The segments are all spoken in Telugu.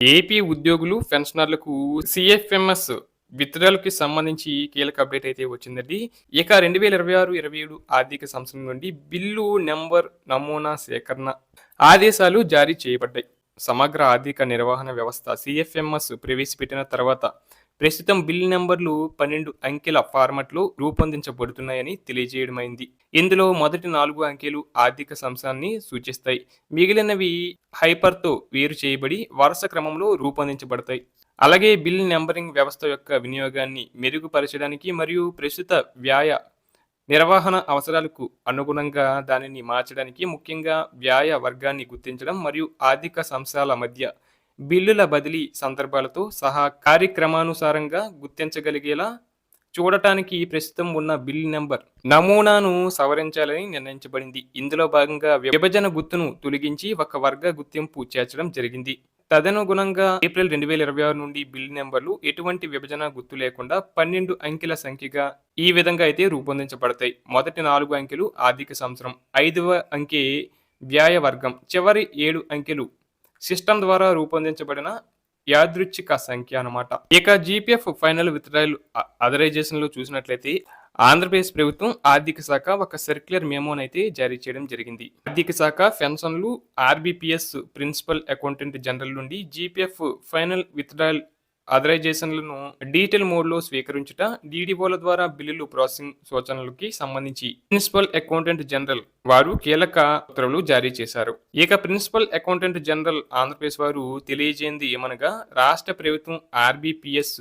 ఏపీ ఉద్యోగులు, పెన్షనర్లకు సీఎఫ్ఎంఎస్ విత్డ్రాల్‌కి సంబంధించి కీలక అప్డేట్ అయితే వచ్చిందండి. ఇక 2026, 27 ఆర్థిక సంవత్సరం నుండి బిల్లు నంబర్ నమూనా సేకరణ ఆదేశాలు జారీ చేయబడ్డాయి. సమగ్ర ఆర్థిక నిర్వహణ వ్యవస్థ సీఎఫ్ఎంఎస్ ప్రవేశపెట్టిన తర్వాత ప్రస్తుతం బిల్ నంబర్లు 12 అంకెల ఫార్మాట్‌లో రూపొందించబడుతున్నాయని తెలియజేయడమైంది. ఇందులో మొదటి 4 అంకెలు ఆర్థిక సంవత్సరాన్ని సూచిస్తాయి. మిగిలినవి హైపర్‌తో వేరు చేయబడి వరుస క్రమంలో రూపొందించబడతాయి. అలాగే బిల్ నంబరింగ్ వ్యవస్థ యొక్క వినియోగాన్ని మెరుగుపరచడానికి మరియు ప్రస్తుత వ్యయ నిర్వహణ అవసరాలకు అనుగుణంగా దానిని మార్చడానికి, ముఖ్యంగా వ్యయ వర్గాన్ని గుర్తించడం మరియు ఆర్థిక సంవత్సరాల మధ్య బిల్లుల బదిలీ సందర్భాలతో సహా కార్యక్రమానుసారంగా గుర్తించగలిగేలా చూడటానికి ప్రస్తుతం ఉన్న బిల్ నంబర్ నమూనాను సవరించాలని నిర్ణయించబడింది. ఇందులో భాగంగా విభజన గుర్తును తొలగించి ఒక వర్గ గుర్తింపు చేర్చడం జరిగింది. తదనుగుణంగా ఏప్రిల్ 2026 నుండి బిల్ నంబర్లు ఎటువంటి విభజన గుర్తు లేకుండా 12 అంకెల సంఖ్యగా ఈ విధంగా అయితే రూపొందించబడతాయి. మొదటి 4 అంకెలు ఆర్థిక సంవత్సరం, 5వ అంకె వ్యయ వర్గం, చివరి 7 అంకెలు సిస్టమ్ ద్వారా రూపొందించబడిన యాదృచ్ఛిక సంఖ్య అన్నమాట. ఇక జీపీఎఫ్ ఫైనల్ విత్డ్రాయల్ అథరైజేషన్ లో చూసినట్లయితే ఆంధ్రప్రదేశ్ ప్రభుత్వం ఆర్థిక శాఖ ఒక సర్క్యులర్ మెమోనైతే జారీ చేయడం జరిగింది. ఆర్థిక శాఖ పెన్షన్లు, ఆర్బీపీఎస్ ప్రిన్సిపల్ అకౌంటెంట్ జనరల్ నుండి జీపీఎఫ్ ఫైనల్ విత్డ్రాయల్ అథరైజేషన్లను డీటెయిల్ మోడ్లో స్వీకరించుట, డీడీఓల ద్వారా బిల్లులు ప్రాసెసింగ్ సూచనలకి సంబంధించి ప్రిన్సిపల్ అకౌంటెంట్ జనరల్ వారు కీలక ఉత్తర్వులు జారీ చేశారు. ఇక ప్రిన్సిపల్ అకౌంటెంట్ జనరల్ ఆంధ్రప్రదేశ్ వారు తెలియజేయింది ఏమనగా, రాష్ట్ర ప్రభుత్వం ఆర్బీపీఎస్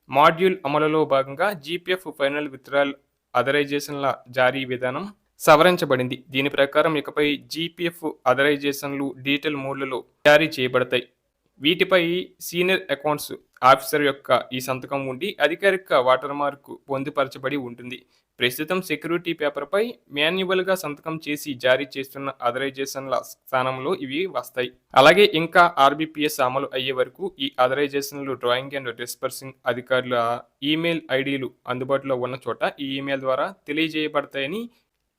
మాడ్యూల్ అమలులో భాగంగా జీపీఎఫ్ ఫైనల్ విత్డ్రాయల్ అథరైజేషన్ల జారీ విధానం సవరించబడింది. దీని ప్రకారం ఇకపై జీపీఎఫ్ అథరైజేషన్లు డీటెయిల్ మోడ్లలో జారీ చేయబడతాయి. వీటిపై సీనియర్ అకౌంట్స్ ఆఫీసర్ యొక్క ఈ సంతకం ఉండి అధికారిక వాటర్ మార్క్ పొందుపరచబడి ఉంటుంది. ప్రస్తుతం సెక్యూరిటీ పేపర్పై మాన్యువల్గా సంతకం చేసి జారీ చేస్తున్న అథరైజేషన్ల స్థానంలో ఇవి వస్తాయి. అలాగే ఇంకా ఆర్బీపీఎస్ అమలు అయ్యే వరకు ఈ అథరైజేషన్లు డ్రాయింగ్ అండ్ డిస్పర్సింగ్ అధికారుల ఈమెయిల్ ఐడీలు అందుబాటులో ఉన్న చోట ఈ ఈమెయిల్ ద్వారా తెలియజేయబడతాయని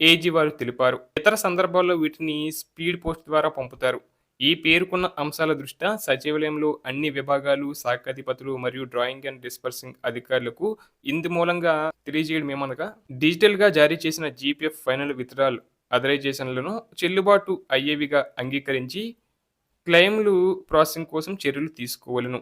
ఏజీ వారు తెలిపారు. ఇతర సందర్భాల్లో వీటిని స్పీడ్ పోస్ట్ ద్వారా పంపుతారు. ఈ పేర్కొన్న అంశాల దృష్ట్యా సచివాలయంలో అన్ని విభాగాలు, శాఖాధిపతులు మరియు డ్రాయింగ్ అండ్ డిస్పర్సింగ్ అధికారులకు ఇందు మూలంగా తెలియజేయడం ఏమనగా, డిజిటల్గా జారీ చేసిన జీపీఎఫ్ ఫైనల్ విత్డ్రాయల్ అథరైజేషన్లను చెల్లుబాటు అయ్యేవిగా అంగీకరించి క్లెయిమ్లు ప్రాసెసింగ్ కోసం చర్యలు తీసుకోవాలను.